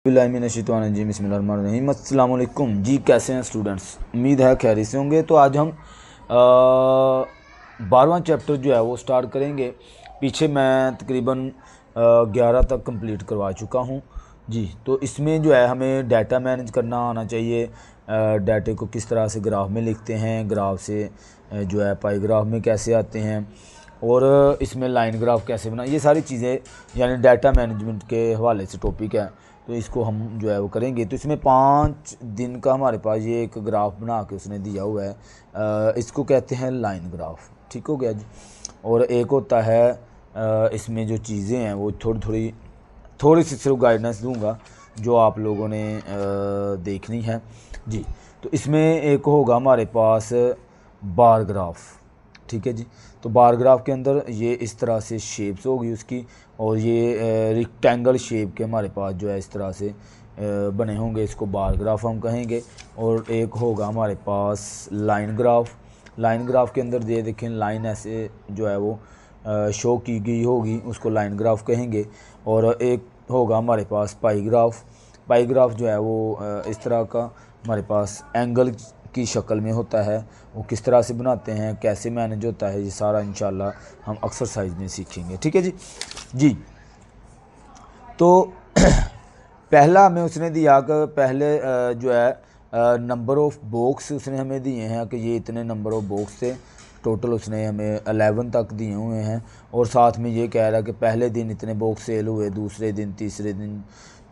बिस्मिल्लाहिर्रहमानिर्रहीम। अस्सलाम वालेकुम जी, कैसे हैं स्टूडेंट्स? उम्मीद है खैरियत से होंगे। तो आज हम 12वां चैप्टर जो है वो स्टार्ट करेंगे। पीछे मैं तकरीबन 11 तक कंप्लीट करवा चुका हूँ जी। तो इसमें जो है हमें डाटा मैनेज करना आना चाहिए। डाटे को किस तरह से ग्राफ में लिखते हैं, ग्राफ से जो है पाई ग्राफ में कैसे आते हैं, और इसमें लाइन ग्राफ कैसे बना, ये सारी चीज़ें यानी डाटा मैनेजमेंट के हवाले से टॉपिक है। तो इसको हम जो है वो करेंगे। तो इसमें 5 दिन का हमारे पास ये एक ग्राफ बना के उसने दिया हुआ है, इसको कहते हैं लाइन ग्राफ। ठीक हो गया जी। और एक होता है इसमें जो चीज़ें हैं वो थोड़ी सी सिर्फ गाइडेंस दूंगा जो आप लोगों ने देखनी है जी। तो इसमें एक होगा हमारे पास बार ग्राफ। ठीक है जी। तो बार ग्राफ के अंदर ये इस तरह से शेप्स होगी उसकी, और ये रेक्टेंगल शेप के हमारे पास जो है इस तरह से बने होंगे, इसको बार ग्राफ हम कहेंगे। और एक होगा हमारे पास लाइन ग्राफ। लाइन ग्राफ के अंदर ये देखें, लाइन ऐसे जो है वो शो की गई होगी, उसको लाइन ग्राफ कहेंगे। और एक होगा हमारे पास पाई ग्राफ। पाई ग्राफ जो है वो इस तरह का हमारे पास एंगल की शक्ल में होता है। वो किस तरह से बनाते हैं, कैसे मैनेज होता है, ये सारा इंशाल्लाह हम एक्सरसाइज में सीखेंगे। ठीक है जी जी। तो पहला हमें उसने दिया कि पहले जो है नंबर ऑफ़ बॉक्स उसने हमें दिए हैं कि ये इतने नंबर ऑफ़ बॉक्स थे टोटल, उसने हमें 11 तक दिए हुए हैं। और साथ में ये कह रहा है कि पहले दिन इतने बॉक्स सेल हुए, दूसरे दिन, तीसरे दिन,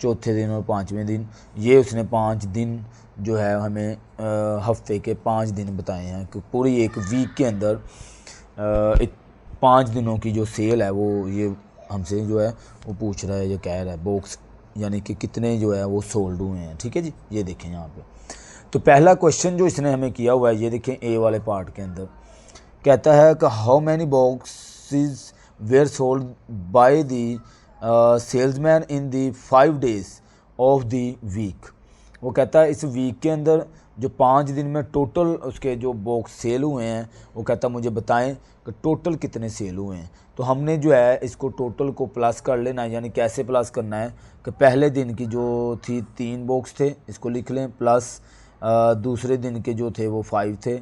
चौथे दिन और 5वें दिन। ये उसने 5 दिन जो है हमें हफ्ते के 5 दिन बताए हैं कि पूरी एक वीक के अंदर 5 दिनों की जो सेल है वो ये हमसे जो है वो पूछ रहा है, ये कह रहा है बॉक्स यानी कि कितने जो है वो सोल्ड हुए हैं। ठीक है जी। ये देखें यहाँ पे। तो पहला क्वेश्चन जो इसने हमें किया हुआ है, ये देखें ए वाले पार्ट के अंदर कहता है कि how many boxes were sold by the salesman in the 5 days of the week. वो कहता है इस वीक के अंदर जो 5 दिन में टोटल उसके जो बॉक्स सेल हुए हैं, वो कहता है मुझे बताएं कि टोटल कितने सेल हुए हैं। तो हमने जो है इसको टोटल को प्लस कर लेना है। यानी कैसे प्लस करना है कि पहले दिन की जो थी 3 बॉक्स थे, इसको लिख लें, प्लस दूसरे दिन के जो थे वो 5 थे,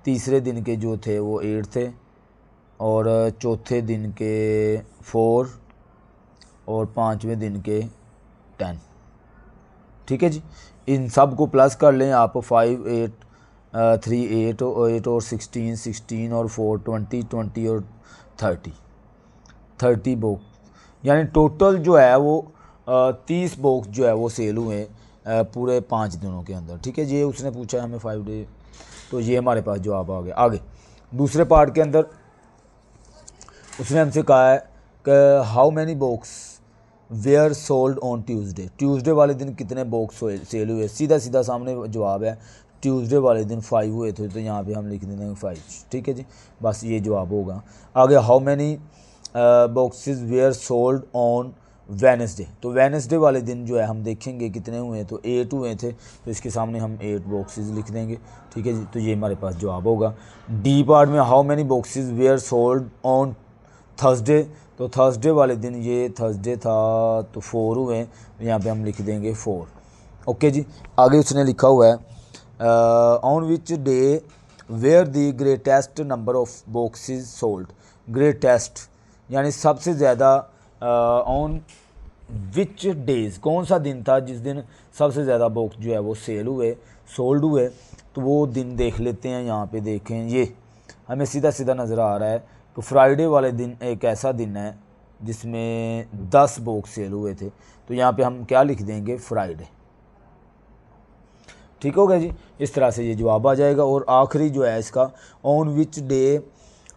तीसरे दिन के जो थे वो 8 थे, और चौथे दिन के 4, और 5वें दिन के 10। ठीक है जी। इन सब को प्लस कर लें आप। 5, 8, 3, 8 और 16, 16 और 4, 20, 20 और 30 बॉक्स, यानी टोटल जो है वो 30 बॉक्स जो है वो सेल हुए पूरे 5 दिनों के अंदर। ठीक है। ये उसने पूछा हमें 5 डे, तो ये हमारे पास जवाब आ गया। आगे दूसरे पार्ट के अंदर उसने हमसे कहा है कि how many box were sold on Tuesday. Tuesday वाले दिन कितने बॉक्स सेल हुए। सीधा सीधा सामने जवाब है, ट्यूसडे वाले दिन 5 हुए थे, तो यहाँ पे हम लिख देंगे 5। ठीक है जी। बस ये जवाब होगा। आगे how many boxes were sold on Wednesday. तो वेडनेसडे वाले दिन जो है हम देखेंगे कितने हुए, तो 8 हुए थे, तो इसके सामने हम 8 बॉक्सेस लिख देंगे। ठीक है जी। तो ये हमारे पास जवाब होगा। डी पार्ट में how many boxes were sold on Thursday. तो थर्सडे वाले दिन, ये थर्सडे था तो 4 हुए, तो यहाँ पे हम लिख देंगे 4। ओके जी। आगे उसने लिखा हुआ है on which day were the greatest number of boxes sold. Greatest यानी सबसे ज़्यादा, ऑन विच डेज़, कौन सा दिन था जिस दिन सबसे ज़्यादा बॉक्स जो है वो सेल हुए, सोल्ड हुए। तो वो दिन देख लेते हैं। यहाँ पे देखें, ये हमें सीधा सीधा नज़र आ रहा है तो फ्राइडे वाले दिन एक ऐसा दिन है जिसमें 10 बॉक्स सेल हुए थे, तो यहाँ पे हम क्या लिख देंगे, फ्राइडे। ठीक हो गया जी। इस तरह से ये जवाब आ जाएगा। और आखिरी जो है इसका, on which day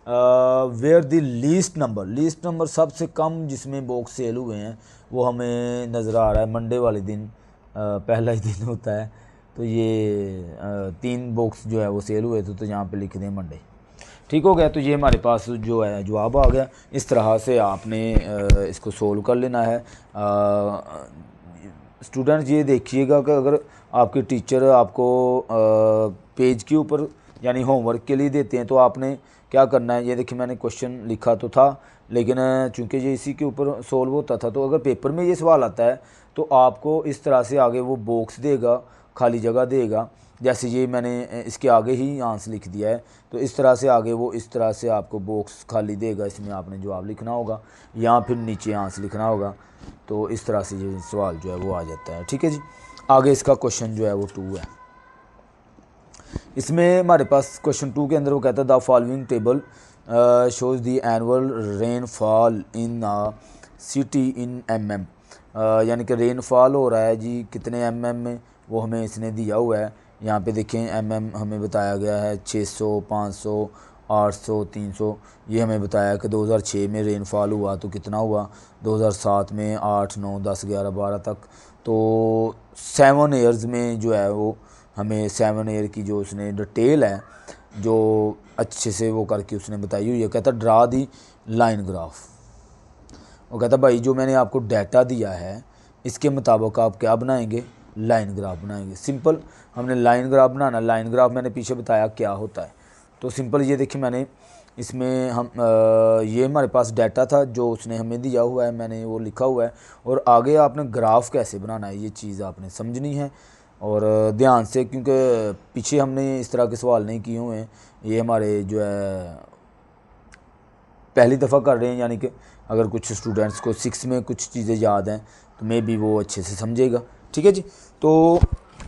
were the least number. Least number सबसे कम जिसमें बॉक्स सेल हुए हैं वो हमें नज़र आ रहा है मंडे वाले दिन, पहला ही दिन होता है। तो ये 3 बॉक्स जो है वो सेल हुए थे, तो यहाँ पे लिख दें मंडे। ठीक हो गया। तो ये हमारे पास जो है जवाब आ गया। इस तरह से आपने इसको सोल्व कर लेना है। स्टूडेंट्स ये देखिएगा कि अगर आपके टीचर आपको पेज के ऊपर यानी होमवर्क के लिए देते हैं, तो आपने क्या करना है, ये देखिए मैंने क्वेश्चन लिखा तो था, लेकिन चूंकि ये इसी के ऊपर सोल्व होता था, तो अगर पेपर में ये सवाल आता है तो आपको इस तरह से आगे वो बॉक्स देगा, खाली जगह देगा। जैसे ये मैंने इसके आगे ही आंसर लिख दिया है, तो इस तरह से आगे वो इस तरह से आपको बॉक्स खाली देगा, इसमें आपने जवाब लिखना होगा या फिर नीचे आंसर लिखना होगा। तो इस तरह से ये सवाल जो है वो आ जाता है। ठीक है जी, आगे इसका क्वेश्चन जो है वो 2 है। इसमें हमारे पास क्वेश्चन 2 के अंदर वो कहता है the following table shows the annual rainfall in city in mm, यानी कि रेनफॉल हो रहा है जी कितने mm में, वो हमें इसने दिया हुआ है। यहाँ पे देखें mm हमें बताया गया है 600, 500, 800, 300। ये हमें बताया कि 2006 में रेनफॉल हुआ तो कितना हुआ, 2007 में 8, 9, 10, 11, 12 तक। तो 7 ईयर्स में जो है वो हमें 7 ईयर की जो उसने डिटेल है जो अच्छे से वो करके उसने बताई हुई है। कहता ड्रा दी लाइन ग्राफ। वो कहता भाई जो मैंने आपको डाटा दिया है इसके मुताबिक आप क्या बनाएंगे, लाइन ग्राफ बनाएंगे। सिंपल, हमने लाइन ग्राफ बनाना। लाइन ग्राफ मैंने पीछे बताया क्या होता है। तो सिंपल ये देखिए मैंने इसमें हम ये हमारे पास डाटा था जो उसने हमें दिया हुआ है, मैंने वो लिखा हुआ है। और आगे आपने ग्राफ कैसे बनाना है ये चीज़ आपने समझनी है और ध्यान से, क्योंकि पीछे हमने इस तरह के सवाल नहीं किए हुए हैं। ये हमारे जो है पहली दफ़ा कर रहे हैं, यानी कि अगर कुछ स्टूडेंट्स को 6 में कुछ चीज़ें याद हैं तो मे भी वो अच्छे से समझेगा। ठीक है जी, तो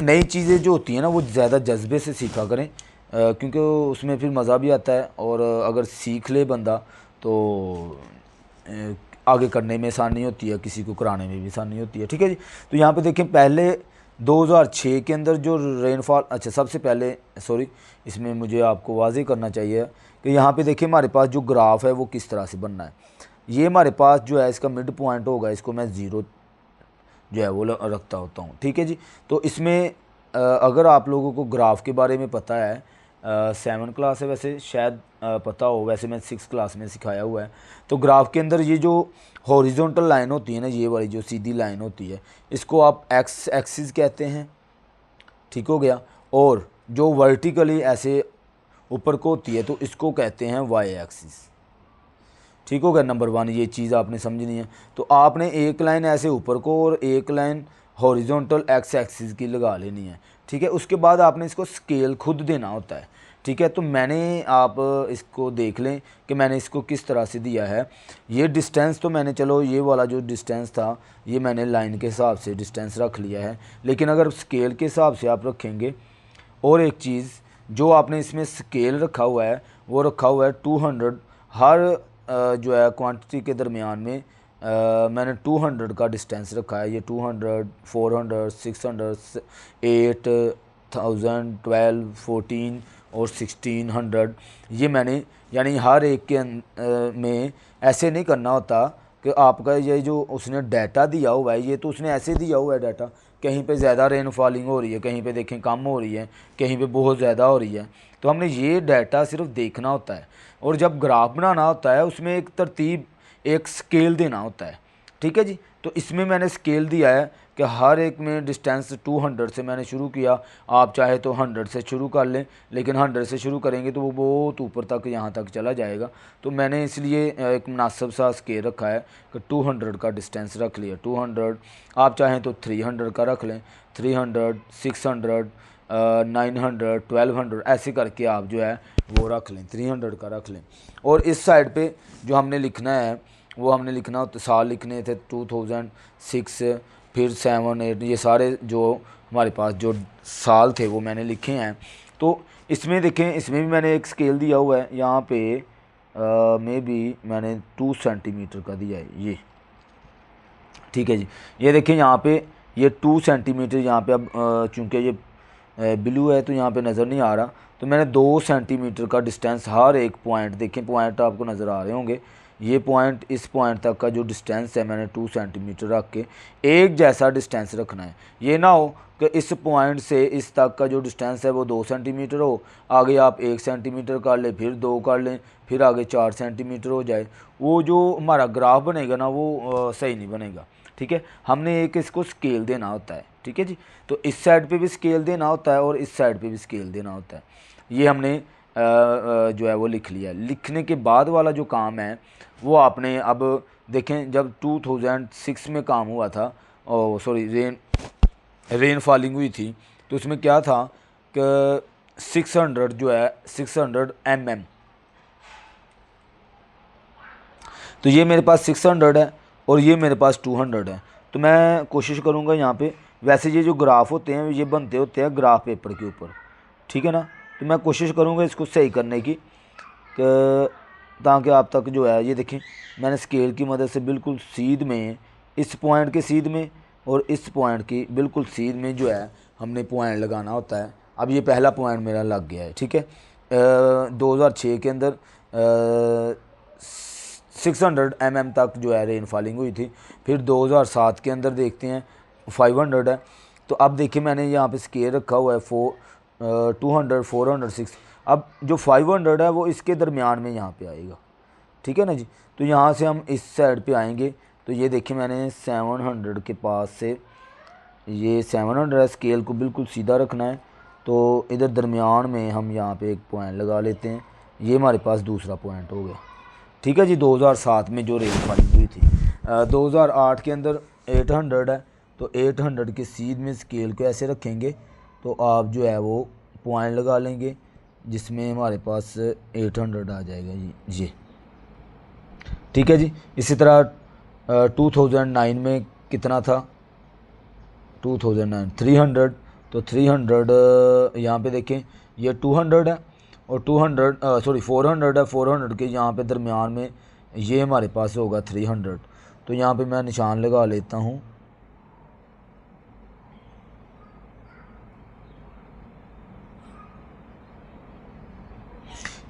नई चीज़ें जो होती हैं ना वो ज़्यादा जज्बे से सीखा करें, क्योंकि उसमें फिर मज़ा भी आता है। और अगर सीख ले बंदा तो आगे करने में आसानी होती है, किसी को कराने में भी आसानी होती है। ठीक है जी, तो यहाँ पे देखें पहले 2006 के अंदर जो रेनफॉल, अच्छा सबसे पहले सॉरी इसमें मुझे आपको वाज़ेह करना चाहिए कि यहाँ पे देखिए हमारे पास जो ग्राफ है वो किस तरह से बनना है। ये हमारे पास जो है इसका मिड पॉइंट होगा, इसको मैं 0 जो है वो रखता होता हूँ। ठीक है जी, तो इसमें अगर आप लोगों को ग्राफ के बारे में पता है, 7 क्लास है वैसे शायद पता हो, वैसे मैं 6 क्लास में सिखाया हुआ है। तो ग्राफ के अंदर ये जो हॉरिजॉन्टल लाइन होती है ना, ये वाली जो सीधी लाइन होती है, इसको आप एक्स एक्सिस कहते हैं। ठीक हो गया। और जो वर्टिकली ऐसे ऊपर को होती है तो इसको कहते हैं वाई एक्सिस। ठीक हो गया, नंबर 1 ये चीज़ आपने समझनी है। तो आपने एक लाइन ऐसे ऊपर को और एक लाइन हॉरिजॉन्टल एक्स एक्सिस की लगा लेनी है। ठीक है, उसके बाद आपने इसको स्केल खुद देना होता है। ठीक है, तो मैंने आप इसको देख लें कि मैंने इसको किस तरह से दिया है। ये डिस्टेंस तो मैंने, चलो ये वाला जो डिस्टेंस था ये मैंने लाइन के हिसाब से डिस्टेंस रख लिया है, लेकिन अगर स्केल के हिसाब से आप रखेंगे, और एक चीज़ जो आपने इसमें स्केल रखा हुआ है वो रखा हुआ है 200। हर जो है क्वांटिटी के दरमियान में मैंने 200 का डिस्टेंस रखा है। ये 200, 400, 600, 8000, 12, 14 और 1600 ये मैंने, यानी हर एक के में ऐसे नहीं करना होता कि आपका ये जो उसने डाटा दिया हुआ है ये तो उसने ऐसे दिया हुआ है डाटा, कहीं पे ज़्यादा रेन फॉलिंग हो रही है, कहीं पे देखें कम हो रही है, कहीं पे बहुत ज़्यादा हो रही है। तो हमने ये डाटा सिर्फ देखना होता है, और जब ग्राफ बनाना होता है उसमें एक तरतीब, एक स्केल देना होता है। ठीक है जी, तो इसमें मैंने स्केल दिया है कि हर एक में डिस्टेंस 200 से मैंने शुरू किया। आप चाहे तो 100 से शुरू कर लें, लेकिन 100 से शुरू करेंगे तो वो बहुत ऊपर तक यहाँ तक चला जाएगा। तो मैंने इसलिए एक मुनासिब सा स्केल रखा है कि 200 का डिस्टेंस रख लिया। 200, आप चाहें तो 300 का रख लें, 300, 600, 900, 1200 ऐसे करके आप जो है वो रख लें, 300 का रख लें। और इस साइड पे जो हमने लिखना है वो हमने लिखना होता, साल लिखने थे 2006, फिर 7, 8, ये सारे जो हमारे पास जो साल थे वो मैंने लिखे हैं। तो इसमें देखें, इसमें भी मैंने एक स्केल दिया हुआ है, यहाँ पे में भी मैंने 2 सेंटीमीटर का दिया है ये। ठीक है जी, ये देखें यहाँ पे ये 2 सेंटीमीटर यहाँ पे, अब चूँकि ये ब्लू है तो यहाँ पे नज़र नहीं आ रहा, तो मैंने 2 सेंटीमीटर का डिस्टेंस हर एक पॉइंट, देखें पॉइंट आपको नज़र आ रहे होंगे, ये पॉइंट इस पॉइंट तक का जो डिस्टेंस है मैंने 2 सेंटीमीटर रख के एक जैसा डिस्टेंस रखना है। ये ना हो कि इस पॉइंट से इस तक का जो डिस्टेंस है वो 2 सेंटीमीटर हो, आगे आप 1 सेंटीमीटर कर लें, फिर 2 कर लें, फिर आगे 4 सेंटीमीटर हो जाए, वो जो हमारा ग्राफ बनेगा ना वो सही नहीं बनेगा। ठीक है, हमने एक इसको स्केल देना होता है। ठीक है जी, तो इस साइड पे भी स्केल देना होता है और इस साइड पे भी स्केल देना होता है। ये हमने जो है वो लिख लिया। लिखने के बाद वाला जो काम है वो आपने अब देखें, जब 2006 में काम हुआ था, सॉरी रेन फॉलिंग हुई थी, तो उसमें क्या था कि 600 जो है 600 mm, तो ये मेरे पास 600 है और ये मेरे पास 200 है। तो मैं कोशिश करूँगा यहाँ पे, वैसे ये जो ग्राफ होते हैं ये बनते होते हैं ग्राफ पेपर के ऊपर, ठीक है ना। तो मैं कोशिश करूँगा इसको सही करने की, ताकि आप तक जो है ये देखें, मैंने स्केल की मदद से बिल्कुल सीध में, इस पॉइंट के सीध में और इस पॉइंट की बिल्कुल सीध में जो है हमने पॉइंट लगाना होता है। अब ये पहला पॉइंट मेरा लग गया है, ठीक है। 2006 के अंदर 600 mm तक जो है रेन फॉलिंग हुई थी। फिर 2007 के अंदर देखते हैं 500 है। तो अब देखिए मैंने यहाँ पे स्केल रखा हुआ है 200, 400, 6। अब जो 500 है वो इसके दरमियान में यहाँ पे आएगा, ठीक है ना जी। तो यहाँ से हम इस साइड पे आएंगे, तो ये देखिए मैंने 700 के पास से, ये 700 है, स्केल को बिल्कुल सीधा रखना है। तो इधर दरमियान में हम यहाँ पे एक पॉइंट लगा लेते हैं, ये हमारे पास दूसरा पॉइंट हो गया, ठीक है जी। 2007 में जो रेन फॉलिंग हुई थी। 2008 के अंदर 800 है, तो 800 के सीध में स्केल को ऐसे रखेंगे तो आप जो है वो पॉइंट लगा लेंगे, जिसमें हमारे पास 800 आ जाएगा ये, ठीक है जी। इसी तरह 2009 में कितना था, 2009 300, तो 300 यहाँ पे देखें ये 200 है और 400 है। 400 के यहाँ पे दरमियान में ये हमारे पास होगा 300। तो यहाँ पे मैं निशान लगा लेता हूँ,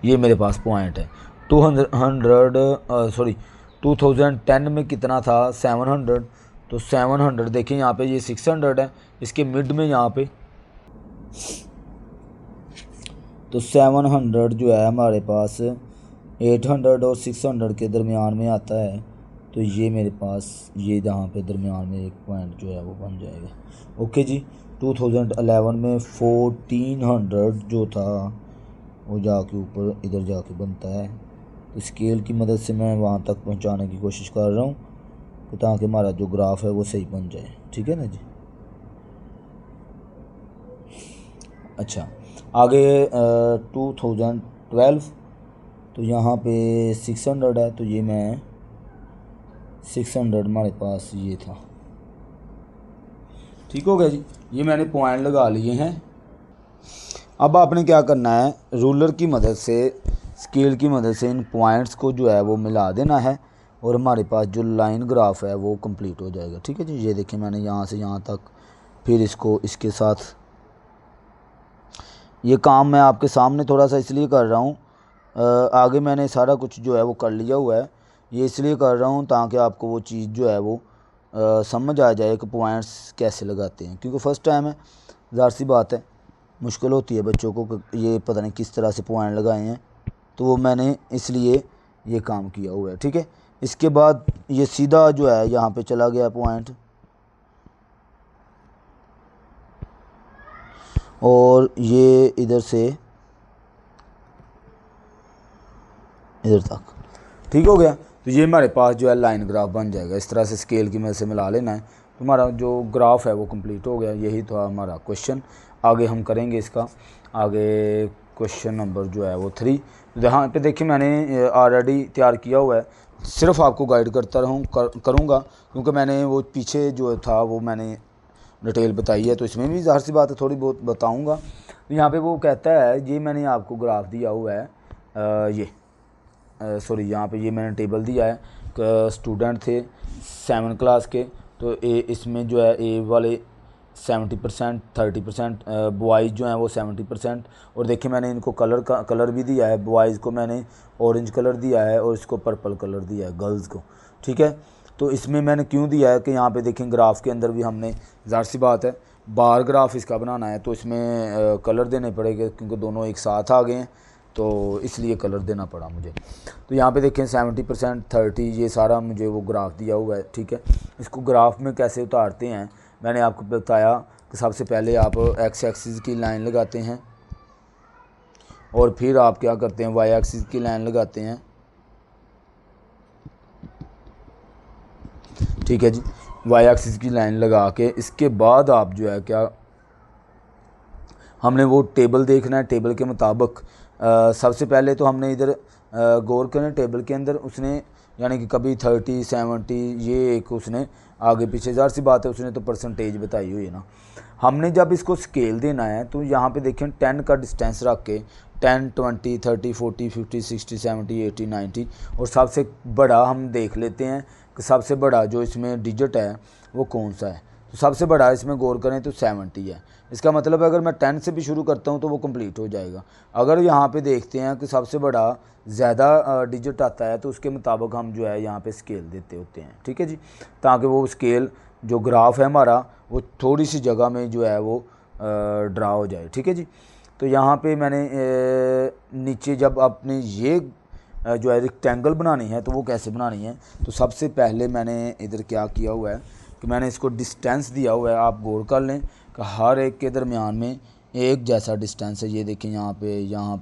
ये मेरे पास पॉइंट है। 2010 में कितना था 700, तो 700 देखिए यहाँ पे ये 600 है, इसके मिड में यहाँ पे, तो 700 जो है हमारे पास 800 और 600 के दरमियान में आता है। तो ये मेरे पास ये जहाँ पे दरमियान में एक पॉइंट जो है वो बन जाएगा। ओके जी। 2011 में 1400 जो था वो जाके ऊपर इधर जाके बनता है। तो स्केल की मदद से मैं वहाँ तक पहुँचाने की कोशिश कर रहा हूँ ताकि हमारा जो ग्राफ है वो सही बन जाए, ठीक है ना जी। अच्छा, आगे 2012, तो यहाँ पे 600 है, तो ये मैं 600 हमारे पास ये था, ठीक हो गया जी। ये मैंने पॉइंट लगा लिए हैं। अब आपने क्या करना है, रूलर की मदद से, स्केल की मदद से इन पॉइंट्स को जो है वो मिला देना है और हमारे पास जो लाइन ग्राफ है वो कंप्लीट हो जाएगा, ठीक है जी। ये देखिए मैंने यहाँ से यहाँ तक, फिर इसको इसके साथ, ये काम मैं आपके सामने थोड़ा सा इसलिए कर रहा हूँ, आगे मैंने सारा कुछ जो है वो कर लिया हुआ है, ये इसलिए कर रहा हूँ ताकि आपको वो चीज़ जो है वो समझ आ जाए कि पॉइंट्स कैसे लगाते हैं, क्योंकि फ़र्स्ट टाइम है, ज़ाहिर सी बात है, मुश्किल होती है बच्चों को ये पता नहीं किस तरह से पॉइंट लगाए हैं। तो वो मैंने इसलिए ये काम किया हुआ है, ठीक है। इसके बाद ये सीधा जो है यहाँ पे चला गया पॉइंट, और ये इधर से इधर तक, ठीक हो गया। तो ये हमारे पास जो है लाइन ग्राफ बन जाएगा। इस तरह से स्केल की मदद से मिला लेना है, तो हमारा जो ग्राफ है वो कंप्लीट हो गया। यही तो हमारा क्वेश्चन। आगे हम करेंगे इसका, आगे क्वेश्चन नंबर जो है वो 3। यहाँ पे देखिए मैंने ऑलरेडी तैयार किया हुआ है, सिर्फ आपको गाइड करता करूँगा क्योंकि मैंने वो पीछे जो था वो मैंने डिटेल बताई है, तो इसमें भी ज़ाहिर सी बात है थोड़ी बहुत बताऊँगा। तो यहाँ पे वो कहता है, ये मैंने आपको ग्राफ दिया हुआ है, सॉरी यहाँ पे ये मैंने टेबल दिया है कि स्टूडेंट थे 7 क्लास के, तो इसमें जो है ए वाले 70%, 30%, बॉयज़ जो हैं वो 70%। और देखिए मैंने इनको कलर भी दिया है, बॉयज़ को मैंने ऑरेंज कलर दिया है और इसको पर्पल कलर दिया है गर्ल्स को, ठीक है। तो इसमें मैंने क्यों दिया है कि यहाँ पे देखें ग्राफ के अंदर भी हमने, ज़ाहिर सी बात है, बार ग्राफ इसका बनाना है, तो इसमें कलर देने पड़ेंगे क्योंकि दोनों एक साथ आ गए हैं, तो इसलिए कलर देना पड़ा मुझे। तो यहाँ पे देखें 70%, 30, ये सारा मुझे वो ग्राफ दिया हुआ है, ठीक है। इसको ग्राफ में कैसे उतारते हैं मैंने आपको बताया कि सबसे पहले आप एक्स एक्सिस की लाइन लगाते हैं और फिर आप क्या करते हैं, वाई एक्सिस की लाइन लगाते हैं, ठीक है जी। वाई एक्सिस की लाइन लगा के इसके बाद आप जो है क्या, हमने वो टेबल देखना है। टेबल के मुताबिक सबसे पहले तो हमने इधर गौर करें, टेबल के अंदर उसने यानी कि कभी 30 70 ये एक उसने आगे पीछे, ज़ाहिर सी बात है उसने तो परसेंटेज बताई हुई है ना। हमने जब इसको स्केल देना है तो यहाँ पे देखें 10 का डिस्टेंस रख के 10 20 30 40 50 60 70 80 90 और सबसे बड़ा हम देख लेते हैं कि सबसे बड़ा जो इसमें डिजिट है वो कौन सा है। तो सबसे बड़ा इसमें गौर करें तो 70 है। इसका मतलब है अगर मैं 10 से भी शुरू करता हूं तो वो कंप्लीट हो जाएगा। अगर यहाँ पे देखते हैं कि सबसे बड़ा ज़्यादा डिजिट आता है तो उसके मुताबिक हम जो है यहाँ पे स्केल देते होते हैं, ठीक है जी, ताकि वो स्केल जो ग्राफ है हमारा वो थोड़ी सी जगह में जो है वो ड्रा हो जाए, ठीक है जी। तो यहाँ पे मैंने नीचे जब आपने ये जो है रेक्टेंगल बनानी है तो वो कैसे बनानी है, तो सबसे पहले मैंने इधर क्या किया हुआ है कि मैंने इसको डिस्टेंस दिया हुआ है। आप गौर कर लें कि हर एक के दरमियान में एक जैसा डिस्टेंस है। ये देखें यहाँ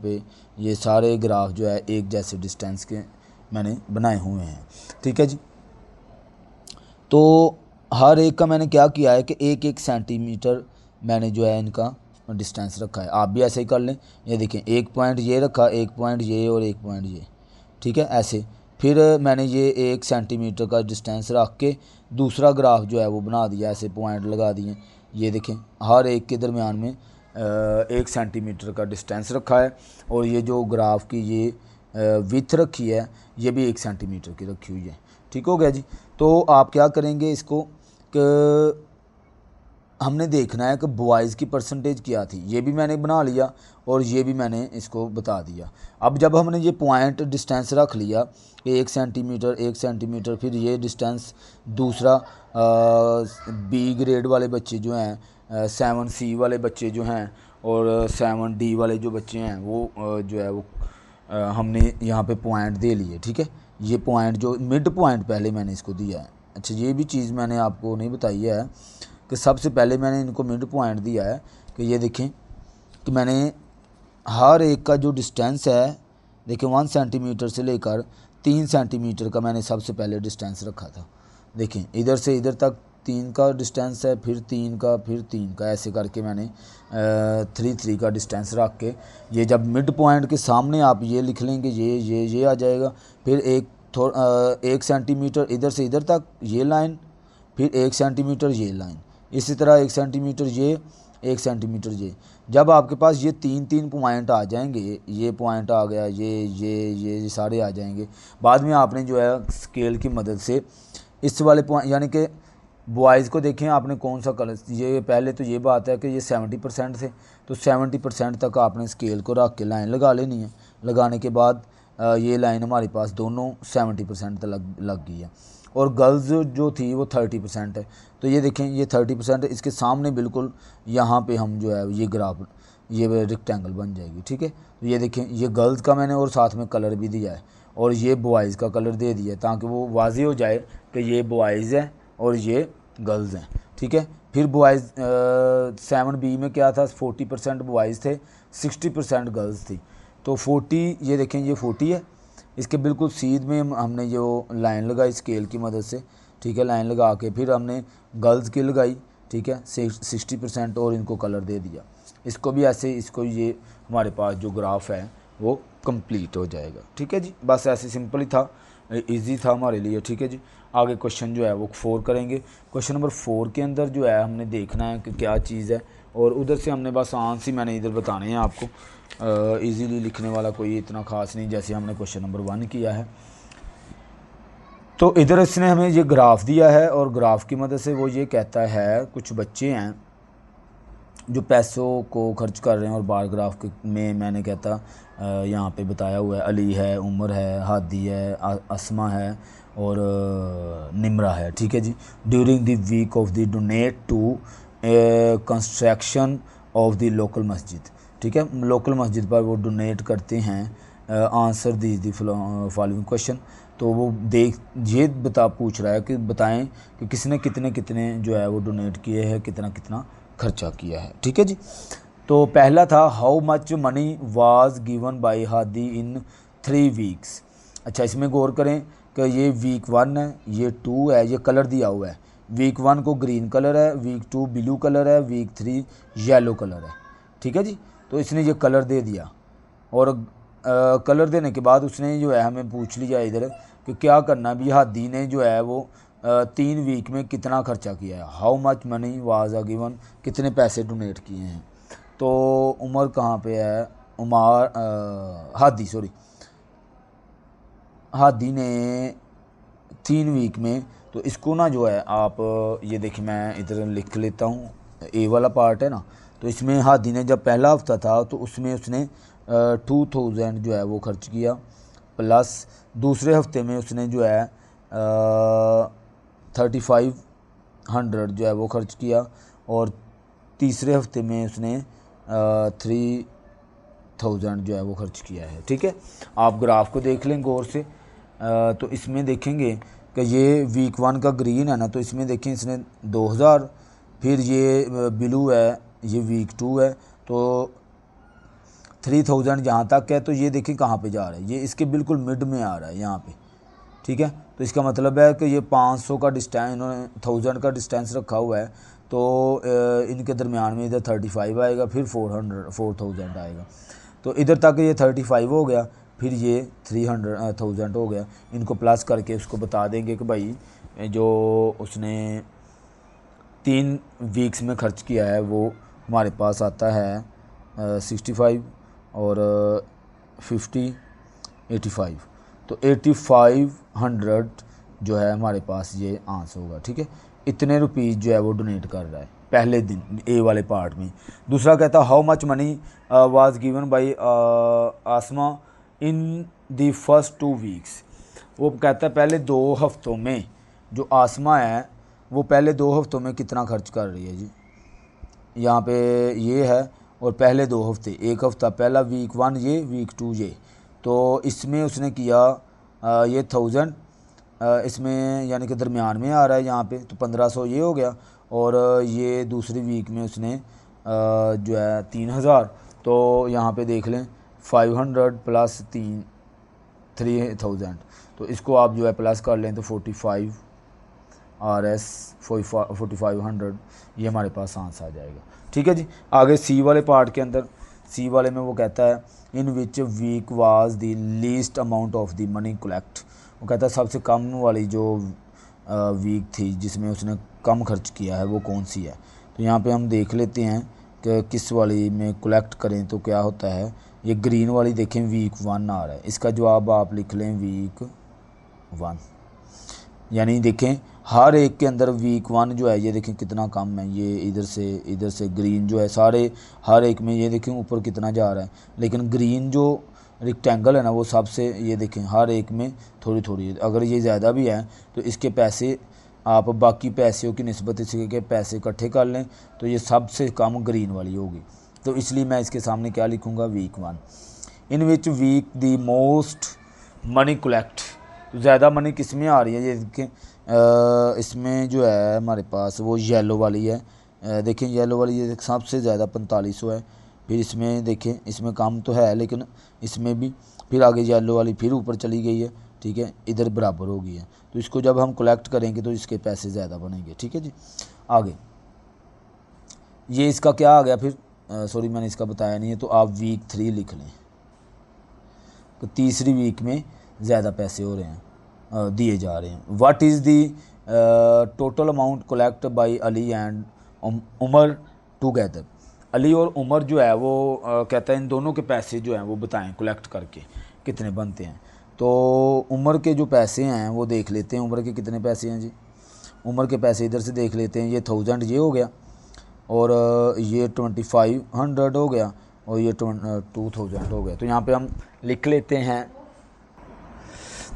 पे ये सारे ग्राफ जो है एक जैसे डिस्टेंस के मैंने बनाए हुए हैं, ठीक है जी। तो हर एक का मैंने क्या किया है कि एक एक सेंटीमीटर मैंने जो है इनका डिस्टेंस रखा है। आप भी ऐसे ही कर लें। ये देखें एक पॉइंट ये रखा, एक पॉइंट ये और एक पॉइंट ये, ठीक है ऐसे। फिर मैंने ये 1 सेंटीमीटर का डिस्टेंस रख के दूसरा ग्राफ जो है वो बना दिया, ऐसे पॉइंट लगा दिए। ये देखें हर एक के दरमियान में 1 सेंटीमीटर का डिस्टेंस रखा है और ये जो ग्राफ की ये विथ रखी है ये भी 1 सेंटीमीटर की रखी हुई है, ठीक हो गया जी। तो आप क्या करेंगे इसको कि हमने देखना है कि बॉयज़ की परसेंटेज क्या थी, ये भी मैंने बना लिया और ये भी मैंने इसको बता दिया। अब जब हमने ये पॉइंट डिस्टेंस रख लिया कि 1 सेंटीमीटर, फिर ये डिस्टेंस दूसरा बी ग्रेड वाले बच्चे जो हैं 7C वाले बच्चे जो हैं और 7D वाले जो बच्चे हैं वो जो है वो हमने यहाँ पे पॉइंट दे लिए, ठीक है। ये पॉइंट जो मिड पॉइंट पहले मैंने इसको दिया है। अच्छा ये भी चीज़ मैंने आपको नहीं बताई है कि सबसे पहले मैंने इनको मिड पॉइंट दिया है कि ये देखें कि मैंने हर एक का जो डिस्टेंस है देखें 1 सेंटीमीटर से लेकर 3 सेंटीमीटर का मैंने सबसे पहले डिस्टेंस रखा था। देखें इधर से इधर तक 3 का डिस्टेंस है, फिर 3 का, फिर 3 का, ऐसे करके मैंने 3 का डिस्टेंस रख के ये जब मिड पॉइंट के सामने आप ये लिख लेंगे ये आ जाएगा। फिर 1 सेंटीमीटर इधर से इधर तक ये लाइन, फिर 1 सेंटीमीटर ये लाइन, इसी तरह 1 सेंटीमीटर ये, 1 सेंटीमीटर ये। जब आपके पास ये 3 पॉइंट आ जाएंगे, ये पॉइंट आ गया, ये सारे आ जाएंगे, बाद में आपने जो है स्केल की मदद से इस वाले पॉइंट यानी कि बॉयज़ को देखें आपने कौन सा कलर, ये पहले तो ये बात है कि ये 70% थे तो 70% तक आपने स्केल को रख के लाइन लगा लेनी है। लगाने के बाद ये लाइन हमारे पास दोनों 70% तक लग गई है। और गर्ल्स जो थी वो 30% है। तो ये देखें ये 30% है, इसके सामने बिल्कुल यहाँ पे हम जो है ये ग्राफ ये रेक्टेंगल बन जाएगी, ठीक है। तो ये देखें ये गर्ल्स का मैंने और साथ में कलर भी दिया है और ये बॉयज़ का कलर दे दिया है ताकि वो वाज़ेह हो जाए कि ये बॉयज़ हैं और ये गर्ल्स हैं, ठीक है। फिर बॉयज़ 7B में क्या था, 40% बॉयज़ थे, 60% गर्ल्स थी। तो 40 ये देखें ये 40 है, इसके बिल्कुल सीध में हमने जो लाइन लगाई स्केल की मदद से, ठीक है। लाइन लगा के फिर हमने गर्ल्स की लगाई, ठीक है, 60% और इनको कलर दे दिया। इसको भी ऐसे इसको ये हमारे पास जो ग्राफ है वो कंप्लीट हो जाएगा, ठीक है जी। बस ऐसे सिंपल ही था, इजी था हमारे लिए, ठीक है जी। आगे क्वेश्चन जो है वो 4 करेंगे। क्वेश्चन नंबर 4 के अंदर जो है हमने देखना है कि क्या चीज़ है और उधर से हमने बस आंसर ही मैंने इधर बताने हैं आपको। इजीली लिखने वाला कोई इतना ख़ास नहीं जैसे हमने क्वेश्चन नंबर 1 किया है। तो इधर इसने हमें ये ग्राफ दिया है और ग्राफ की मदद से वो ये कहता है कुछ बच्चे हैं जो पैसों को खर्च कर रहे हैं और बार ग्राफ में मैंने कहता यहाँ पे बताया हुआ है अली है, उमर है, हादी है, असमा है और निमरा है, ठीक है जी। During the week of the donate to construction of the local masjid, ठीक है। लोकल मस्जिद पर वो डोनेट करते हैं। Answer the following question. तो वो ये पूछ रहा है कि बताएं कि किसने कितने जो है वो डोनेट किए हैं, कितना खर्चा किया है, ठीक है जी। तो पहला था how much money was given bye Hadi in 3 weeks. अच्छा, इसमें गौर करें कि ये वीक 1 है, ये 2 है, ये कलर दिया हुआ है। वीक 1 को ग्रीन कलर है, वीक 2 ब्लू कलर है, वीक 3 येलो कलर है। ठीक है जी। तो इसने ये कलर दे दिया और कलर देने के बाद उसने जो है हमें पूछ लिया इधर कि क्या करना भी। हादी ने जो है वो 3 वीक में कितना खर्चा किया है। How much money was a given, कितने पैसे डोनेट किए हैं। तो उमर कहाँ पे है, हादी ने 3 वीक में। तो इसको ना जो है आप ये देखिए, मैं इधर लिख लेता हूँ, ए वाला पार्ट है ना। तो इसमें हादी ने जब पहला हफ्ता था तो उसमें उसने 2000 जो है वो खर्च किया, प्लस दूसरे हफ्ते में उसने जो है 3500 जो है वो खर्च किया, और तीसरे हफ्ते में उसने 3000 जो है वो खर्च किया है। ठीक है, आप ग्राफ को देख लें गौर से। तो इसमें देखेंगे कि ये वीक 1 का ग्रीन है ना, तो इसमें देखें इसने 2000, फिर ये ब्लू है, ये वीक 2 है, तो 3000 जहाँ तक है। तो ये देखिए कहाँ पे जा रहा है, ये इसके बिल्कुल मिड में आ रहा है यहाँ पे। ठीक है, तो इसका मतलब है कि ये 500 का डिस्टेंस, इन्होंने 1000 का डिस्टेंस रखा हुआ है, तो इनके दरमियान में इधर 35 आएगा, फिर 4000 आएगा। तो इधर तक ये 35 हो गया, फिर ये 3000 हो गया। इनको प्लस करके उसको बता देंगे कि भाई जो उसने 3 वीक्स में खर्च किया है वो हमारे पास आता है 65 और 50 85। तो 8500 जो है हमारे पास ये आंसर होगा। ठीक है, इतने रुपीज़ जो है वो डोनेट कर रहा है पहले दिन ए वाले पार्ट में। दूसरा कहता है how much money was given bye Asma in the first 2 weeks. वो कहता है पहले 2 हफ्तों में जो आसमा है वो पहले 2 हफ्तों में कितना खर्च कर रही है जी। यहाँ पे ये है, और पहले 2 हफ्ते, एक हफ्ता पहला वीक 1 ये, वीक 2 ये। तो इसमें उसने किया ये 1000, इसमें यानी कि दरमियान में आ रहा है यहाँ पे, तो 1500 ये हो गया। और ये दूसरी वीक में उसने जो है 3000। तो यहाँ पे देख लें 500 प्लस 3000। तो इसको आप जो है प्लस कर लें तो 45 RS 4500 ये हमारे पास आंसर आ जाएगा। ठीक है जी। आगे सी वाले पार्ट के अंदर, सी वाले में वो कहता है in which week was the least amount of the money collect. वो कहता है सबसे कम वाली जो वीक थी जिसमें उसने कम खर्च किया है वो कौन सी है। तो यहाँ पे हम देख लेते हैं कि किस वाली में कलेक्ट करें तो क्या होता है। ये ग्रीन वाली देखें, वीक 1 आ रहा है, इसका जवाब आप लिख लें वीक 1। यानी देखें हर एक के अंदर वीक 1 जो है ये देखें कितना कम है। ये इधर से ग्रीन जो है सारे हर एक में ये देखें ऊपर कितना जा रहा है, लेकिन ग्रीन जो रेक्टेंगल है ना वो सबसे ये देखें हर एक में थोड़ी थोड़ी। अगर ये ज़्यादा भी है तो इसके पैसे आप बाकी पैसों की निस्बत इसके पैसे इकट्ठे कर लें तो ये सबसे कम ग्रीन वाली होगी। तो इसलिए मैं इसके सामने क्या लिखूँगा, week 1। In which week the most money collect. तो ज़्यादा मनी किस में आ रही है, ये देखें इसमें जो है हमारे पास वो येलो वाली है। देखें येलो वाली ये सबसे ज़्यादा 4500 है। फिर इसमें देखें इसमें कम तो है लेकिन इसमें भी, फिर आगे येलो वाली फिर ऊपर चली गई है। ठीक है, इधर बराबर हो गई है। तो इसको जब हम कलेक्ट करेंगे तो इसके पैसे ज़्यादा बनेंगे। ठीक है जी। आगे ये इसका क्या आ गया फिर, सॉरी मैंने इसका बताया नहीं है, तो आप वीक 3 लिख लें। तो तीसरी वीक में ज़्यादा पैसे हो रहे हैं, दिए जा रहे हैं। What is the total amount collect by Ali and Umar together. Ali और उमर जो है वो कहता है इन दोनों के पैसे जो हैं वो बताएं कलेक्ट करके कितने बनते हैं। तो उमर के जो पैसे हैं वो देख लेते हैं, उमर के कितने पैसे हैं जी। उमर के पैसे इधर से देख लेते हैं, ये 1000 ये हो गया, और ये 2500 हो गया, और ये 2000 हो गया। तो यहाँ पे हम लिख लेते हैं।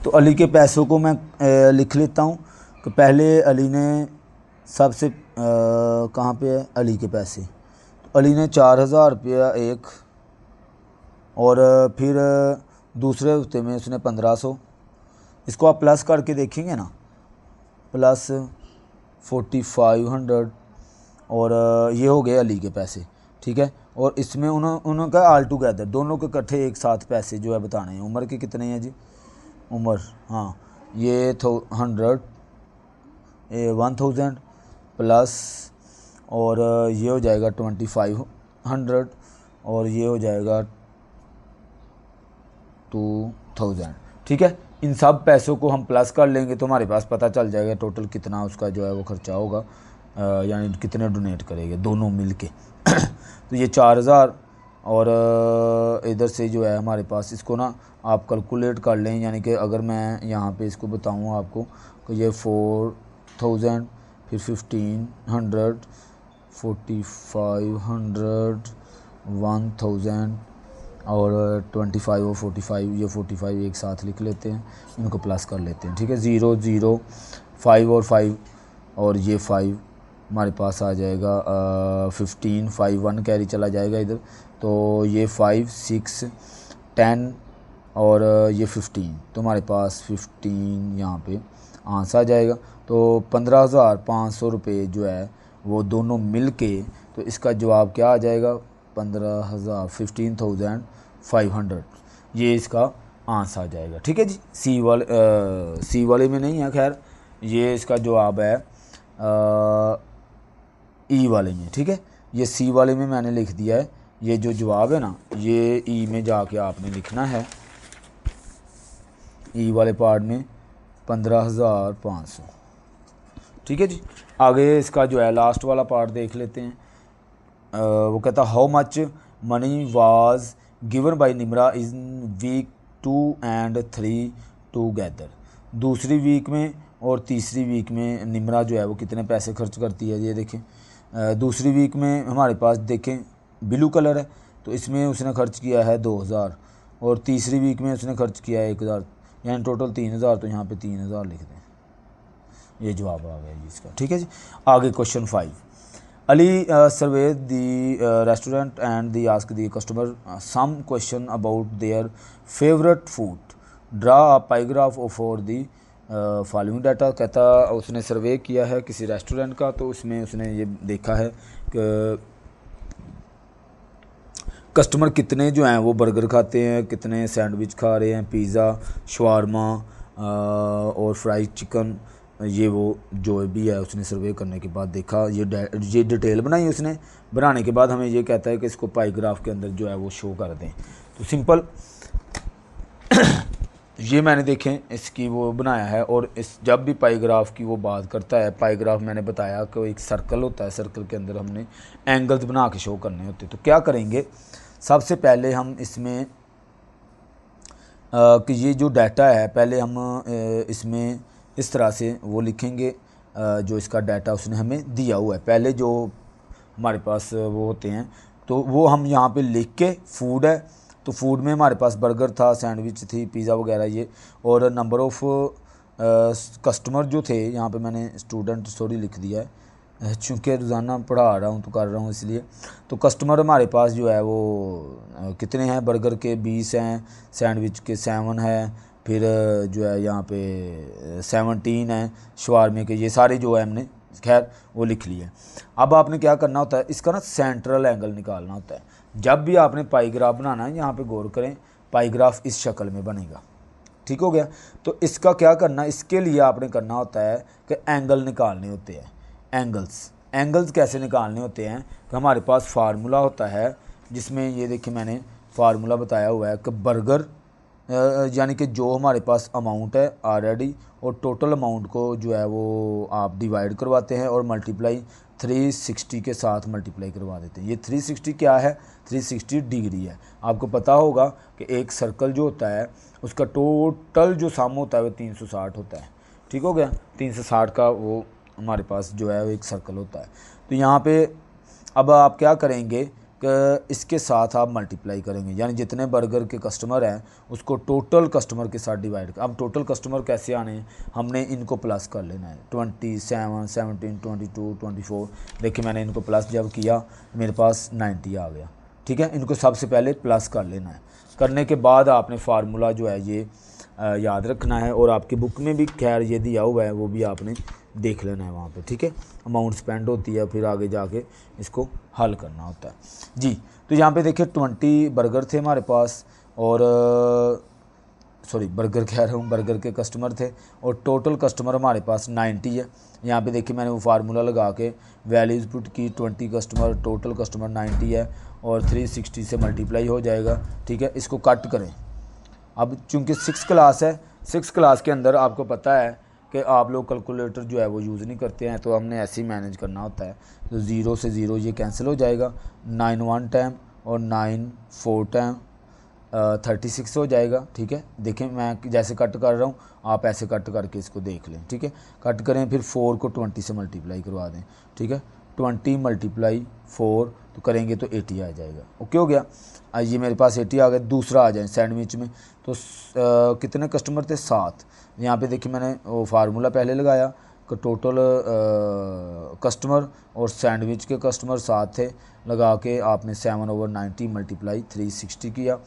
तो अली के पैसों को मैं लिख लेता हूँ कि पहले अली ने सबसे कहाँ पे है अली के पैसे। तो अली ने 4000 रुपया एक, और फिर दूसरे हफ्ते में उसने 1500। इसको आप प्लस करके देखेंगे ना, प्लस 4500, और ये हो गए अली के पैसे। ठीक है। और इसमें उनका ऑल टुगेदर दोनों के इकट्ठे एक साथ पैसे जो है बताने हैं। उम्र के कितने हैं जी, उम्र, हाँ ये 1000 प्लस, और ये हो जाएगा 2500, और ये हो जाएगा 2000, ठीक है। इन सब पैसों को हम प्लस कर लेंगे तो हमारे पास पता चल जाएगा टोटल कितना उसका जो है वो खर्चा होगा, यानी कितने डोनेट करेंगे दोनों मिल के। तो ये 4000, और इधर से जो है हमारे पास, इसको ना आप कैलकुलेट कर लें, यानी कि अगर मैं यहाँ पे इसको बताऊँ आपको कि ये 4000, फिर 1500, 4500, 1000 और 25 और 45, ये 45 एक साथ लिख लेते हैं, इनको प्लस कर लेते हैं, ठीक है। 0 0 5 और 5, और ये 5 हमारे पास आ जाएगा 15, 5 1 कैरी चला जाएगा इधर, तो ये 5 6 10 और ये 15, तो हमारे पास 15 यहाँ पे आंसर आ जाएगा। तो 15,500 रुपये जो है वो दोनों मिल के, तो इसका जवाब क्या आ जाएगा, 15,500, ये इसका आंसर आ जाएगा, ठीक है जी। सी वाले में नहीं है, खैर ये इसका जवाब है ई वाले में, ठीक है। ये सी वाले में मैंने लिख दिया है, ये जो जवाब है ना ये ई में जाके आपने लिखना है, ई वाले पार्ट में 15,500, ठीक है जी। आगे इसका जो है लास्ट वाला पार्ट देख लेते हैं। वो कहता how much money was given by Nimra in week 2 and 3 together. दूसरी वीक में और तीसरी वीक में निम्रा जो है वो कितने पैसे खर्च करती है, ये देखें। दूसरी वीक में हमारे पास देखें ब्लू कलर है, तो इसमें उसने खर्च किया है 2000, और तीसरी वीक में उसने खर्च किया है 1000, यानी टोटल 3000, तो यहाँ पे 3000 लिख दें, ये जवाब आ गया जी इसका, ठीक है जी। आगे question 5, Ali survey the restaurant and they ask the customer some question about their favourite food, draw a pie graph for the following data. कहता उसने सर्वे किया है किसी रेस्टोरेंट का, तो उसमें उसने ये देखा है कि कस्टमर कितने जो हैं वो बर्गर खाते हैं, कितने सैंडविच खा रहे हैं, पिज़्ज़ा, शवारमा और फ्राइड चिकन, ये वो जो भी है उसने सर्वे करने के बाद देखा, ये डिटेल बनाई उसने। बनाने के बाद हमें ये कहता है कि इसको पाइग्राफ के अंदर जो है वो शो कर दें। तो सिंपल ये मैंने देखें इसकी वो बनाया है, और इस जब भी पाइग्राफ की वो बात करता है, पाइग्राफ मैंने बताया कि एक सर्कल होता है, सर्कल के अंदर हमने एंगल्स बना के शो करने होते हैं। तो क्या करेंगे, सबसे पहले हम इसमें कि ये जो डाटा है पहले हम इसमें इस तरह से वो लिखेंगे जो इसका डाटा उसने हमें दिया हुआ है। पहले जो हमारे पास वो होते हैं तो वो हम यहाँ पे लिख के, फूड है तो फूड में हमारे पास बर्गर था, सैंडविच थी, पिज़्ज़ा वगैरह ये, और नंबर ऑफ़ कस्टमर जो थे, यहाँ पे मैंने स्टूडेंट सॉरी लिख दिया है चूँकि रोज़ाना पढ़ा रहा हूँ तो कर रहा हूँ इसलिए। तो कस्टमर हमारे पास जो है वो कितने हैं, बर्गर के 20 हैं, सैंडविच के 7 हैं, फिर जो है यहाँ पे 17 हैं, शवारमे के, ये सारे जो है हमने खैर वो लिख लिए। अब आपने क्या करना होता है, इसका ना सेंट्रल एंगल निकालना होता है। जब भी आपने पाइग्राफ बनाना है, यहाँ पे गौर करें, पाइग्राफ इस शक्ल में बनेगा, ठीक हो गया। तो इसका क्या करना, इसके लिए आपने करना होता है कि एंगल निकालने होते हैं। एंगल्स कैसे निकालने होते हैं कि हमारे पास फार्मूला होता है, जिसमें ये देखिए मैंने फार्मूला बताया हुआ है कि बर्गर यानी कि जो हमारे पास अमाउंट है ऑलरेडी, और टोटल अमाउंट को जो है वो आप डिवाइड करवाते हैं और मल्टीप्लाई 360 के साथ मल्टीप्लाई करवा देते हैं। ये 360 क्या है, 360 डिग्री है। आपको पता होगा कि एक सर्कल जो होता है उसका टोटल जो सम होता है वो 360 होता है, ठीक हो गया। 360 का वो हमारे पास जो है एक सर्कल होता है। तो यहाँ पे अब आप क्या करेंगे कि इसके साथ आप मल्टीप्लाई करेंगे, यानी जितने बर्गर के कस्टमर हैं उसको टोटल कस्टमर के साथ डिवाइड कर। अब टोटल कस्टमर कैसे आने हैं, हमने इनको प्लस कर लेना है। 27, 17, 22, 24, देखिए मैंने इनको प्लस जब किया मेरे पास 90 आ गया, ठीक है। इनको सबसे पहले प्लस कर लेना है। करने के बाद आपने फार्मूला जो है ये याद रखना है, और आपकी बुक में भी खैर ये दिया हुआ है, वो भी आपने देख लेना है वहाँ पे, ठीक है। अमाउंट स्पेंड होती है, फिर आगे जाके इसको हल करना होता है जी। तो यहाँ पे देखिए 20 बर्गर थे हमारे पास, और सॉरी बर्गर कह रहा हूँ, बर्गर के कस्टमर थे, और टोटल कस्टमर हमारे पास 90 है। यहाँ पे देखिए मैंने वो फार्मूला लगा के वैल्यूज़ पुट की, 20 कस्टमर, टोटल कस्टमर 90 है, और 360 से मल्टीप्लाई हो जाएगा, ठीक है। इसको कट करें। अब चूँकि 6 क्लास है, 6 क्लास के अंदर आपको पता है कि आप लोग कैलकुलेटर जो है वो यूज़ नहीं करते हैं, तो हमने ऐसे ही मैनेज करना होता है। तो 0 से 0 ये कैंसिल हो जाएगा, 9 1 टाइम और 9 4 टाइम 36 हो जाएगा, ठीक है। देखें मैं जैसे कट कर रहा हूँ, आप ऐसे कट करके इसको देख लें, ठीक है। कट करें, फिर 4 को 20 से मल्टीप्लाई करवा दें, ठीक है। 20 × 4 तो करेंगे तो 80 आ जाएगा। ओके हो गया। ये मेरे पास 80 आ गया। दूसरा आ जाए सैंडविच में, तो कितने कस्टमर थे? 7। यहाँ पे देखिए मैंने वो फार्मूला पहले लगाया कि टोटल कस्टमर और सैंडविच के कस्टमर 7 थे, लगा के आपने 7/90 मल्टीप्लाई 360 किया।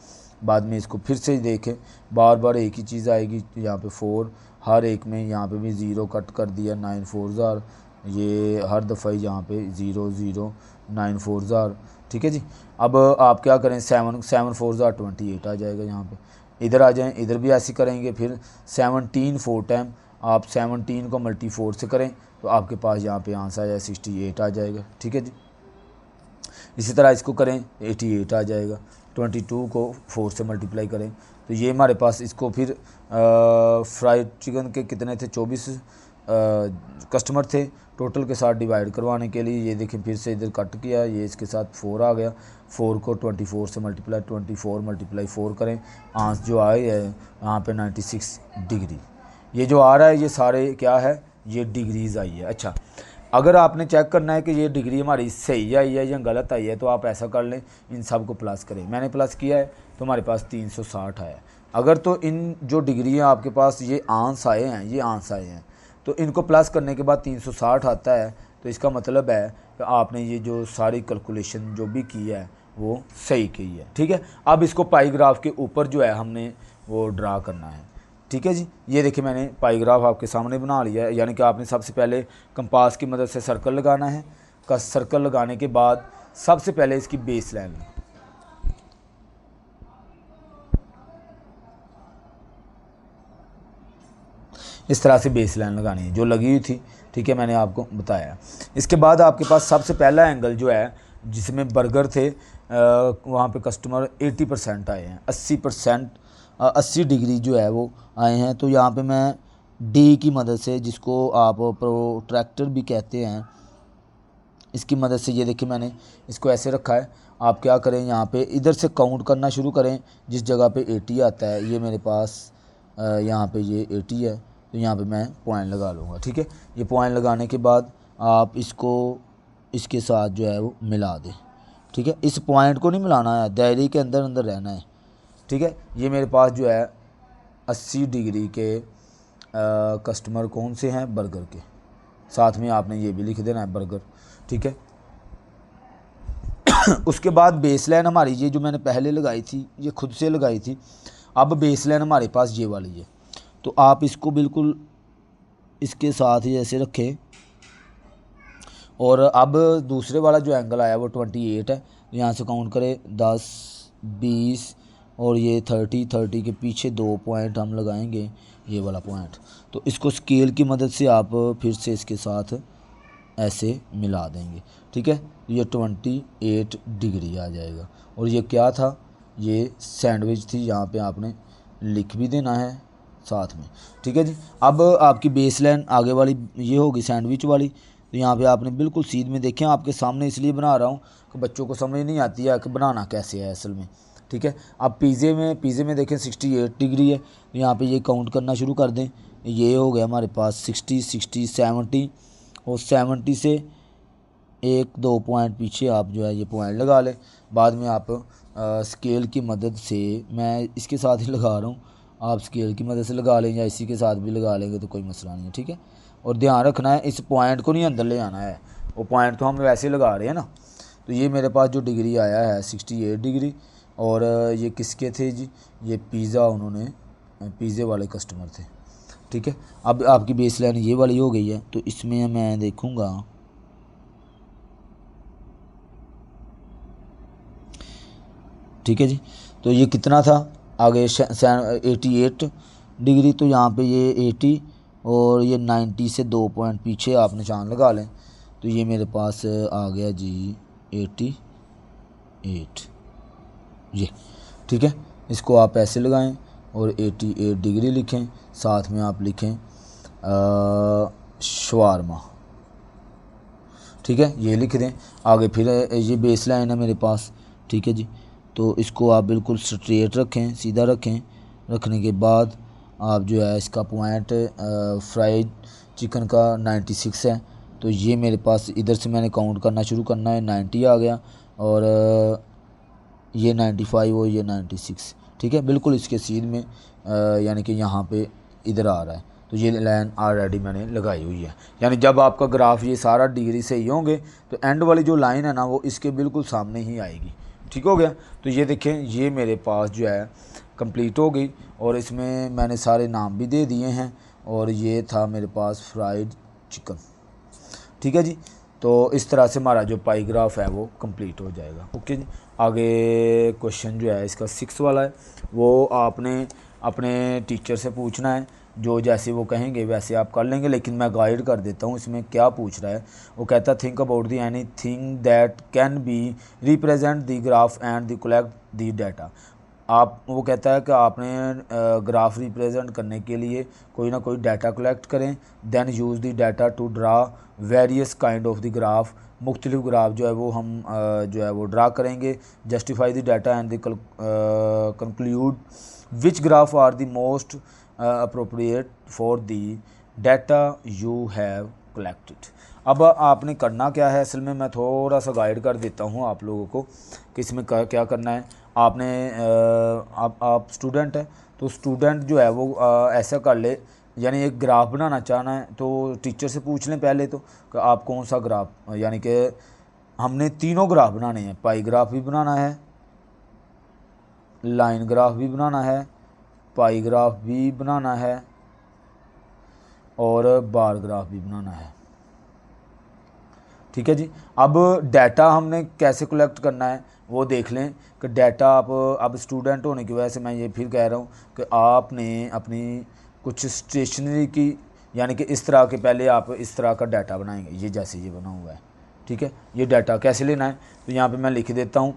बाद में इसको फिर से देखें, बार बार एक ही चीज़ आएगी। यहाँ पे 4 हर एक में, यहाँ पे भी 0 कट कर दिया, 9 4 ये हर दफ़ा ही यहाँ पे 0 0 9 4 ठीक है जी। अब आप क्या करें, 7 4 28 आ जाएगा। यहाँ पे इधर आ जाएं, इधर भी ऐसे करेंगे। फिर 17 4 टाइम आप 17 को मल्टी 4 से करें तो आपके पास यहाँ पे आंसर आ जाए 68 आ जाएगा, ठीक है जी। इसी तरह इसको करें 88 आ जाएगा। 22 को 4 से मल्टीप्लाई करें तो ये हमारे पास, इसको फिर फ्राइड चिकन के कितने थे? 24 कस्टमर थे टोटल के साथ डिवाइड करवाने के लिए। ये देखें फिर से इधर कट किया, ये इसके साथ 4 आ गया। 4 को 24 से मल्टीप्लाई, 24 × 4 करें, आंसर जो आए है यहाँ पे 96 डिग्री। ये जो आ रहा है ये सारे क्या है, ये डिग्रीज़ आई है। अच्छा, अगर आपने चेक करना है कि ये डिग्री हमारी सही आई है या गलत आई है, तो आप ऐसा कर लें, इन सब को प्लस करें। मैंने प्लस किया है तो हमारे पास 360 आया। अगर तो इन जो डिग्री है आपके पास ये आंसर आए हैं, ये आंसर आए हैं, तो इनको प्लस करने के बाद 360 आता है, तो इसका मतलब है कि आपने ये जो सारी कैलकुलेशन जो भी की है वो सही की है, ठीक है। अब इसको पाई ग्राफ के ऊपर जो है हमने वो ड्रा करना है, ठीक है जी। ये देखिए मैंने पाई ग्राफ आपके सामने बना लिया है। यानी कि आपने सबसे पहले कंपास की मदद से सर्कल लगाना है। सर्कल लगाने के बाद सबसे पहले इसकी बेस लाइन इस तरह से बेस लाइन लगानी है जो लगी हुई थी, ठीक है, मैंने आपको बताया। इसके बाद आपके पास सबसे पहला एंगल जो है जिसमें बर्गर थे, वहाँ पे कस्टमर 80% आए हैं, 80% 80 डिग्री जो है वो आए हैं। तो यहाँ पे मैं डी की मदद से, जिसको आप प्रोट्रैक्टर भी कहते हैं, इसकी मदद से ये देखिए मैंने इसको ऐसे रखा है। आप क्या करें, यहाँ पे इधर से काउंट करना शुरू करें। जिस जगह पे 80 आता है, ये मेरे पास यहाँ पे ये 80 है, तो यहाँ पे मैं पॉइंट लगा लूँगा, ठीक है। ये पॉइंट लगाने के बाद आप इसको इसके साथ जो है वो मिला दें, ठीक है। इस पॉइंट को नहीं मिलाना है, दायरे के अंदर अंदर रहना है, ठीक है। ये मेरे पास जो है 80 डिग्री के कस्टमर कौन से हैं? बर्गर के। साथ में आपने ये भी लिख देना है बर्गर, ठीक है। उसके बाद बेसलाइन हमारी ये जो मैंने पहले लगाई थी, ये खुद से लगाई थी। अब बेसलाइन हमारे पास ये वाली है, तो आप इसको बिल्कुल इसके साथ ही ऐसे रखें। और अब दूसरे वाला जो एंगल आया वो 28 है। यहाँ से काउंट करें 10 20 और ये 30 के पीछे 2 पॉइंट हम लगाएंगे, ये वाला पॉइंट। तो इसको स्केल की मदद से आप फिर से इसके साथ ऐसे मिला देंगे, ठीक है। ये 28 डिग्री आ जाएगा। और ये क्या था? ये सैंडविच थी, यहाँ पे आपने लिख भी देना है साथ में, ठीक है जी। अब आपकी बेस लाइन आगे वाली ये होगी सैंडविच वाली। तो यहाँ पे आपने बिल्कुल सीध में देखें, आपके सामने इसलिए बना रहा हूँ कि बच्चों को समझ नहीं आती है कि बनाना कैसे है असल में, ठीक है। अब पिज़्ज़े में देखें 68 डिग्री है, तो यहाँ पे ये काउंट करना शुरू कर दें। ये हो गया हमारे पास 60 60 70, और 70 से 1-2 पॉइंट पीछे आप जो है ये पॉइंट लगा लें। बाद में आप स्केल की मदद से, मैं इसके साथ ही लगा रहा हूँ, आप स्केल की मदद से लगा लें या इसी के साथ भी लगा लेंगे तो कोई मसला नहीं है, ठीक है। और ध्यान रखना है इस पॉइंट को नहीं अंदर ले आना है, वो पॉइंट तो हम वैसे लगा रहे हैं ना। तो ये मेरे पास जो डिग्री आया है 68 डिग्री। और ये किसके थे जी? ये पिज़्ज़ा, उन्होंने पिज़्ज़े वाले कस्टमर थे, ठीक है। अब आपकी बेस लाइन ये वाली हो गई है, तो इसमें मैं देखूँगा ठीक है जी। तो ये कितना था आगे 88 डिग्री, तो यहाँ पे ये 80 और ये 90 से 2 पॉइंट पीछे आप निशान लगा लें, तो ये मेरे पास आ गया जी 88 ये, ठीक है। इसको आप ऐसे लगाएं और 88 डिग्री लिखें, साथ में आप लिखें शवारमा, ठीक है, ये लिख दें। आगे फिर ये बेस लाइन है मेरे पास, ठीक है जी। तो इसको आप बिल्कुल स्ट्रेट रखें, सीधा रखें। रखने के बाद आप जो है इसका पॉइंट फ्राइड चिकन का 96 है, तो ये मेरे पास इधर से मैंने काउंट करना शुरू करना है, 90 आ गया और ये 95 और ये 96, ठीक है, बिल्कुल इसके सीध में यानी कि यहाँ पे इधर आ रहा है। तो ये लाइन ऑलरेडी मैंने लगाई हुई है, यानी जब आपका ग्राफ ये सारा डिग्री से ही होंगे तो एंड वाली जो लाइन है ना वो इसके बिल्कुल सामने ही आएगी, ठीक हो गया। तो ये देखें, ये मेरे पास जो है कंप्लीट हो गई और इसमें मैंने सारे नाम भी दे दिए हैं और ये था मेरे पास फ्राइड चिकन, ठीक है जी। तो इस तरह से हमारा जो पाई ग्राफ है वो कंप्लीट हो जाएगा। ओके जी। आगे क्वेश्चन जो है इसका 6 वाला है, वो आपने अपने टीचर से पूछना है, जो जैसे वो कहेंगे वैसे आप कर लेंगे, लेकिन मैं गाइड कर देता हूँ इसमें क्या पूछ रहा है। वो कहता है think about the any thing that can be represent the graph and the collect the data. आप, वो कहता है कि आपने ग्राफ रिप्रेजेंट करने के लिए कोई ना कोई डाटा कलेक्ट करें, then use the data to draw various kind of the graph. मुख्तलिफ ग्राफ जो है वो हम जो है वो ड्रा करेंगे। Justify the data and the conclude which graph are the most appropriate for the data you have collected. अब आपने करना क्या है, असल में मैं थोड़ा सा गाइड कर देता हूँ आप लोगों को कि इसमें क्या करना है। आपने आप स्टूडेंट है, तो स्टूडेंट जो है वो ऐसा कर ले, यानी एक ग्राफ बनाना चाहना है तो टीचर से पूछ लें पहले तो कि आप कौन सा ग्राफ, यानी कि हमने तीनों ग्राफ बनाने हैं, पाई ग्राफ भी बनाना है, लाइन ग्राफ भी बनाना है, पाई ग्राफ भी बनाना है और बार ग्राफ भी बनाना है, ठीक है जी। अब डाटा हमने कैसे कलेक्ट करना है वो देख लें कि डाटा आप, अब स्टूडेंट होने की वजह से मैं ये फिर कह रहा हूँ कि आपने अपनी कुछ स्टेशनरी की, यानी कि इस तरह के पहले आप इस तरह का डाटा बनाएंगे, ये जैसे ये बना हुआ है, ठीक है। ये डाटा कैसे लेना है, तो यहाँ पे मैं लिख देता हूँ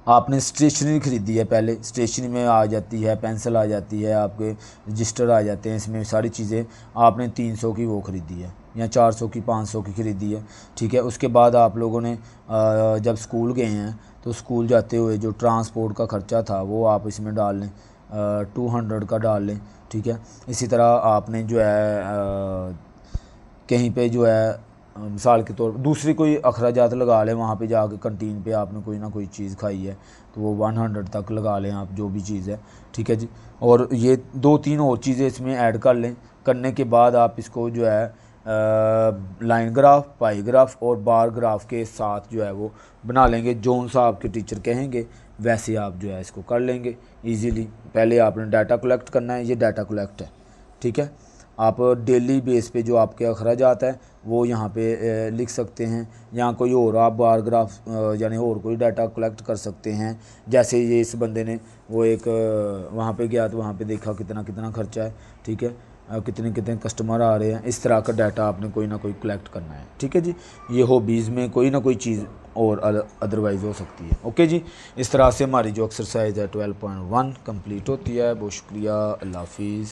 आपने स्टेशनरी ख़रीदी है, पहले स्टेशनरी में आ जाती है, पेंसिल आ जाती है, आपके रजिस्टर आ जाते हैं, इसमें सारी चीज़ें आपने 300 की वो ख़रीदी है या 400 की 500 की ख़रीदी है, ठीक है। उसके बाद आप लोगों ने जब स्कूल गए हैं तो स्कूल जाते हुए जो ट्रांसपोर्ट का ख़र्चा था वो आप इसमें डाल लें, 200 का डाल लें, ठीक है। इसी तरह आपने जो है कहीं पे जो है मिसाल के तौर पर दूसरी कोई अखराजात लगा लें, वहाँ पे जाके कंटीन पे आपने कोई ना कोई चीज़ खाई है तो वो 100 तक लगा लें आप, जो भी चीज़ है, ठीक है जी। और ये 2-3 और चीज़ें इसमें ऐड कर लें। करने के बाद आप इसको जो है लाइन ग्राफ, पाई ग्राफ और बार ग्राफ के साथ जो है वो बना लेंगे। जौन सा आपके टीचर कहेंगे वैसे आप जो है इसको कर लेंगे ईज़िली। पहले आपने डाटा कलेक्ट करना है, ये डाटा कलेक्ट है, ठीक है। आप डेली बेस पे जो आपके अखराजात है वो यहाँ पे लिख सकते हैं। यहाँ कोई और आप बार ग्राफ यानी और कोई डाटा कलेक्ट कर सकते हैं। जैसे ये इस बंदे ने वो एक वहाँ पे गया तो वहाँ पे देखा कितना कितना खर्चा है, ठीक है, कितने कितने कस्टमर आ रहे हैं, इस तरह का डाटा आपने कोई ना कोई कलेक्ट करना है, ठीक है जी। ये हॉबीज़ में कोई ना कोई चीज़ और अदरवाइज़ हो सकती है। ओके जी, इस तरह से हमारी जो एक्सरसाइज है 12.1 कंप्लीट होती है। बहुत शुक्रिया, अल्लाह हाफिज़।